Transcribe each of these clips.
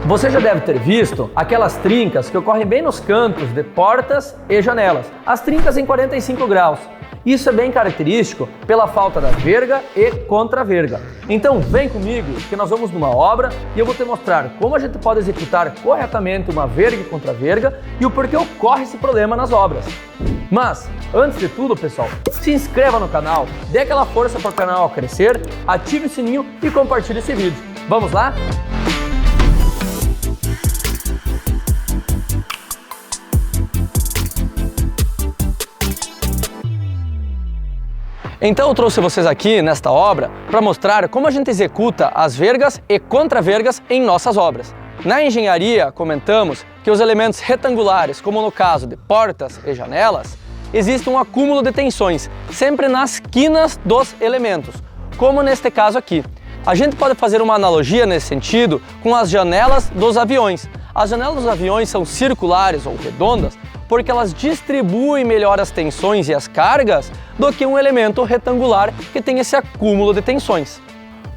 Você já deve ter visto aquelas trincas que ocorrem bem nos cantos de portas e janelas, as trincas em 45 graus. Isso é bem característico pela falta da verga e contraverga. Então vem comigo que nós vamos numa obra e eu vou te mostrar como a gente pode executar corretamente uma verga e contraverga e o porquê ocorre esse problema nas obras. Mas, antes de tudo, pessoal, se inscreva no canal, dê aquela força para o canal crescer, ative o sininho e compartilhe esse vídeo. Vamos lá? Então eu trouxe vocês aqui nesta obra para mostrar como a gente executa as vergas e contravergas em nossas obras. Na engenharia, comentamos que os elementos retangulares, como no caso de portas e janelas, existe um acúmulo de tensões, sempre nas quinas dos elementos, como neste caso aqui. A gente pode fazer uma analogia nesse sentido com as janelas dos aviões. As janelas dos aviões são circulares ou redondas porque elas distribuem melhor as tensões e as cargas do que um elemento retangular que tem esse acúmulo de tensões.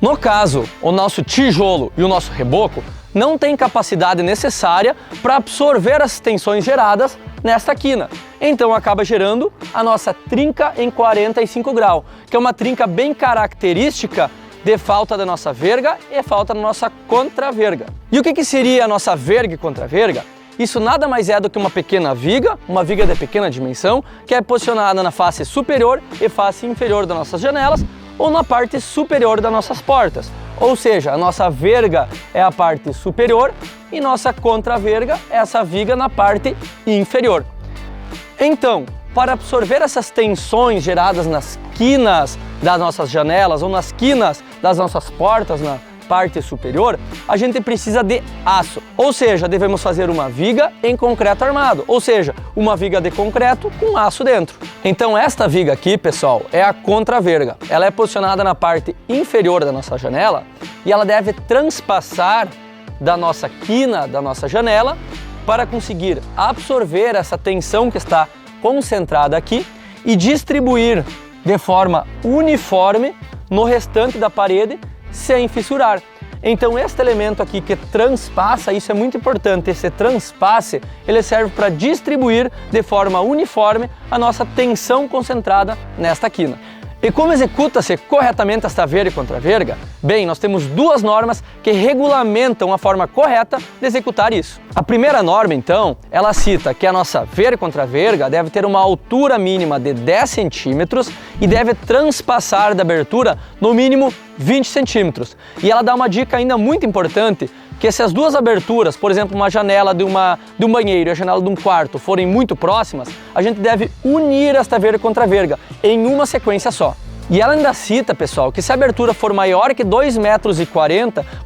No caso, o nosso tijolo e o nosso reboco não têm capacidade necessária para absorver as tensões geradas nesta quina. Então acaba gerando a nossa trinca em 45 graus, que é uma trinca bem característica de falta da nossa verga e falta da nossa contraverga. E o que seria a nossa verga e contraverga? Isso nada mais é do que uma pequena viga, uma viga de pequena dimensão, que é posicionada na face superior e face inferior das nossas janelas ou na parte superior das nossas portas. Ou seja, a nossa verga é a parte superior e nossa contraverga é essa viga na parte inferior. Então, para absorver essas tensões geradas nas quinas das nossas janelas ou nas quinas das nossas portas na parte superior, a gente precisa de aço, ou seja, devemos fazer uma viga em concreto armado, ou seja, uma viga de concreto com aço dentro. Então esta viga aqui, pessoal, é a contraverga. Ela é posicionada na parte inferior da nossa janela e ela deve transpassar da nossa quina, da nossa janela, para conseguir absorver essa tensão que está concentrada aqui e distribuir de forma uniforme no restante da parede sem fissurar. Então este elemento aqui que transpassa, isso é muito importante, esse transpasse, ele serve para distribuir de forma uniforme a nossa tensão concentrada nesta quina. E como executa-se corretamente esta verga e contraverga? Bem, nós temos duas normas que regulamentam a forma correta de executar isso. A primeira norma, então, ela cita que a nossa verga e contraverga deve ter uma altura mínima de 10 centímetros e deve transpassar da abertura no mínimo 20 centímetros. E ela dá uma dica ainda muito importante, que se as duas aberturas, por exemplo, uma janela de um banheiro e a janela de um quarto forem muito próximas, a gente deve unir esta verga e contraverga em uma sequência só. E ela ainda cita, pessoal, que se a abertura for maior que 2,40 metros,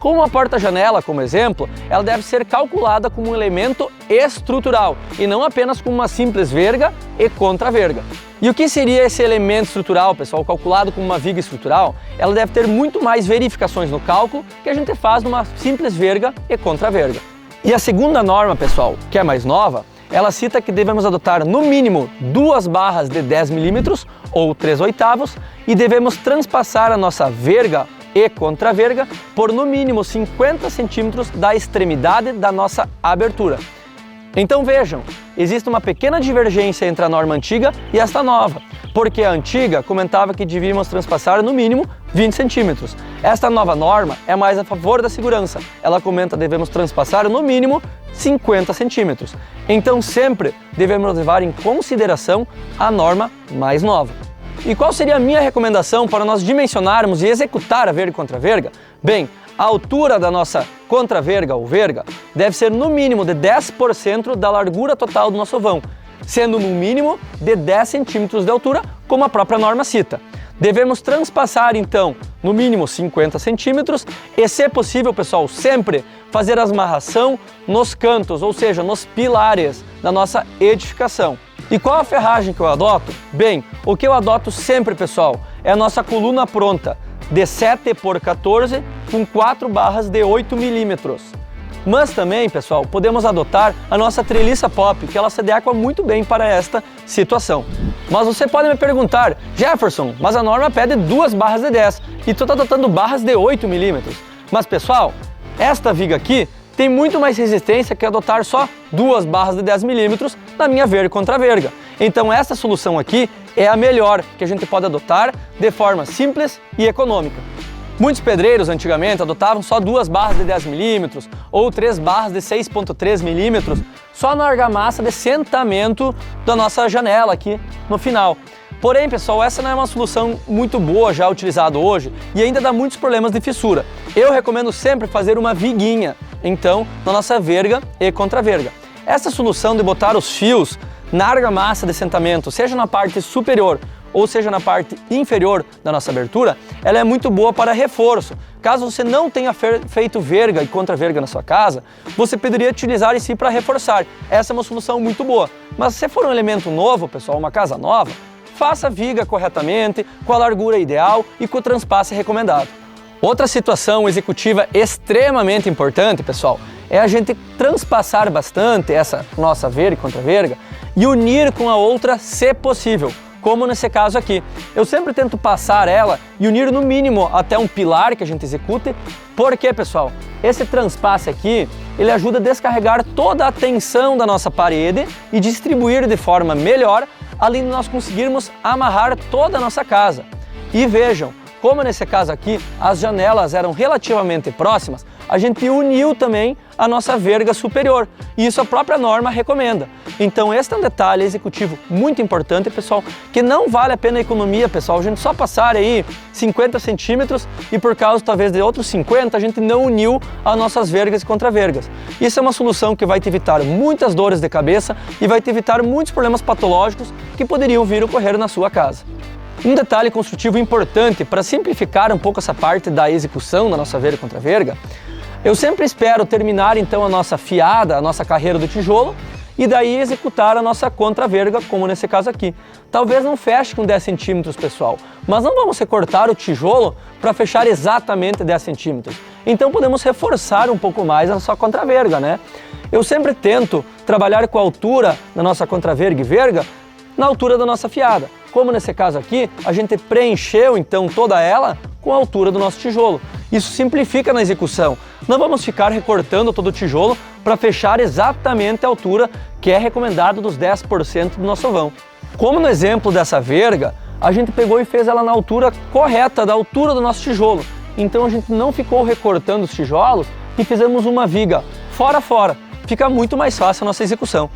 como uma porta-janela, como exemplo, ela deve ser calculada como um elemento estrutural e não apenas como uma simples verga e contraverga. E o que seria esse elemento estrutural, pessoal, calculado como uma viga estrutural? Ela deve ter muito mais verificações no cálculo que a gente faz numa simples verga e contraverga. E a segunda norma, pessoal, que é mais nova, ela cita que devemos adotar no mínimo 2 barras de 10 milímetros ou 3/8 e devemos transpassar a nossa verga e contraverga por no mínimo 50 centímetros da extremidade da nossa abertura. Então vejam, existe uma pequena divergência entre a norma antiga e esta nova, porque a antiga comentava que devíamos transpassar no mínimo 20 centímetros. Esta nova norma é mais a favor da segurança. Ela comenta que devemos transpassar no mínimo 50 centímetros. Então sempre devemos levar em consideração a norma mais nova. E qual seria a minha recomendação para nós dimensionarmos e executar a verga e contraverga? Bem, a altura da nossa contraverga ou verga deve ser no mínimo de 10% da largura total do nosso vão, sendo no mínimo de 10 centímetros de altura, como a própria norma cita. Devemos transpassar, então, no mínimo 50 centímetros e, se possível, pessoal, sempre fazer a esmarração nos cantos, ou seja, nos pilares da nossa edificação. E qual a ferragem que eu adoto? Bem, o que eu adoto sempre, pessoal, é a nossa coluna pronta, de 7 por 14 com 4 barras de 8 milímetros. Mas também, pessoal, podemos adotar a nossa treliça pop, que ela se adequa muito bem para esta situação. Mas você pode me perguntar, Jefferson, mas a norma pede 2 barras de 10 e tu está adotando barras de 8 milímetros. Mas, pessoal, esta viga aqui tem muito mais resistência que adotar só 2 barras de 10 milímetros na minha verga contra verga. Então essa solução aqui é a melhor que a gente pode adotar de forma simples e econômica. Muitos pedreiros antigamente adotavam só 2 barras de 10 milímetros ou 3 barras de 6,3 milímetros só na argamassa de sentamento da nossa janela aqui no final. Porém, pessoal, essa não é uma solução muito boa já utilizada hoje e ainda dá muitos problemas de fissura. Eu recomendo sempre fazer uma viguinha, então, na nossa verga e contra-verga. Essa solução de botar os fios na argamassa de sentamento, seja na parte superior ou seja na parte inferior da nossa abertura, ela é muito boa para reforço. Caso você não tenha feito verga e contra-verga na sua casa, você poderia utilizar em si para reforçar. Essa é uma solução muito boa. Mas se for um elemento novo, pessoal, uma casa nova, faça a viga corretamente, com a largura ideal e com o transpasse recomendado. Outra situação executiva extremamente importante, pessoal, é a gente transpassar bastante essa nossa verga e contra-verga e unir com a outra se possível, como nesse caso aqui. Eu sempre tento passar ela e unir no mínimo até um pilar que a gente execute. Por quê, pessoal? Esse transpasse aqui, ele ajuda a descarregar toda a tensão da nossa parede e distribuir de forma melhor, além de nós conseguirmos amarrar toda a nossa casa. E vejam, como nesse caso aqui as janelas eram relativamente próximas, a gente uniu também a nossa verga superior, e isso a própria norma recomenda. Então este é um detalhe executivo muito importante, pessoal, que não vale a pena a economia, pessoal, a gente só passar aí 50 centímetros e por causa talvez de outros 50, a gente não uniu as nossas vergas e contra-vergas. Isso é uma solução que vai te evitar muitas dores de cabeça e vai te evitar muitos problemas patológicos que poderiam vir a ocorrer na sua casa. Um detalhe construtivo importante para simplificar um pouco essa parte da execução da nossa verga contra verga, eu sempre espero terminar então a nossa fiada, a nossa carreira do tijolo e daí executar a nossa contra-verga, como nesse caso aqui. Talvez não feche com 10 centímetros, pessoal, mas não vamos recortar o tijolo para fechar exatamente 10 centímetros. Então podemos reforçar um pouco mais a nossa contra-verga, né? Eu sempre tento trabalhar com a altura da nossa contra-verga e verga na altura da nossa fiada. Como nesse caso aqui, a gente preencheu então toda ela com a altura do nosso tijolo. Isso simplifica na execução. Não vamos ficar recortando todo o tijolo para fechar exatamente a altura que é recomendado dos 10% do nosso vão. Como no exemplo dessa verga, a gente pegou e fez ela na altura correta, da altura do nosso tijolo. Então a gente não ficou recortando os tijolos e fizemos uma viga fora a fora. Fica muito mais fácil a nossa execução.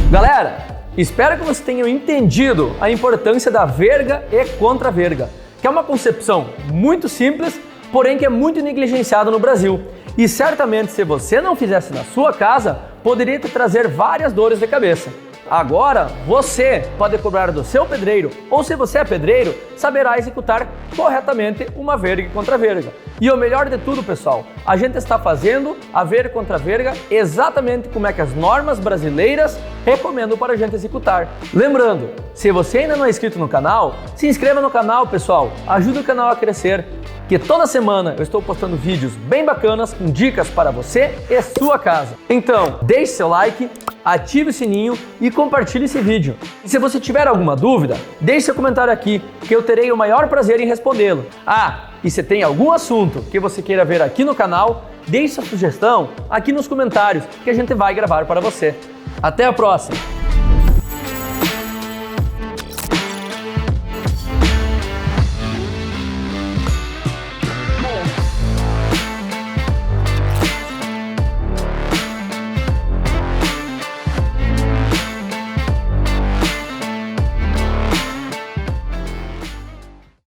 Galera, espero que vocês tenham entendido a importância da verga e contra-verga, que é uma concepção muito simples, porém que é muito negligenciada no Brasil. E certamente, se você não fizesse na sua casa, poderia te trazer várias dores de cabeça. Agora, você pode cobrar do seu pedreiro, ou se você é pedreiro, saberá executar corretamente uma verga e contra-verga. E o melhor de tudo, pessoal, a gente está fazendo a verga e contra-verga exatamente como é que as normas brasileiras recomendam para a gente executar. Lembrando, se você ainda não é inscrito no canal, se inscreva no canal, pessoal, ajuda o canal a crescer, que toda semana eu estou postando vídeos bem bacanas com dicas para você e sua casa. Então, deixe seu like, ative o sininho e compartilhe esse vídeo. E se você tiver alguma dúvida, deixe seu comentário aqui, que eu terei o maior prazer em respondê-lo. Ah, e se tem algum assunto que você queira ver aqui no canal, deixe sua sugestão aqui nos comentários, que a gente vai gravar para você. Até a próxima!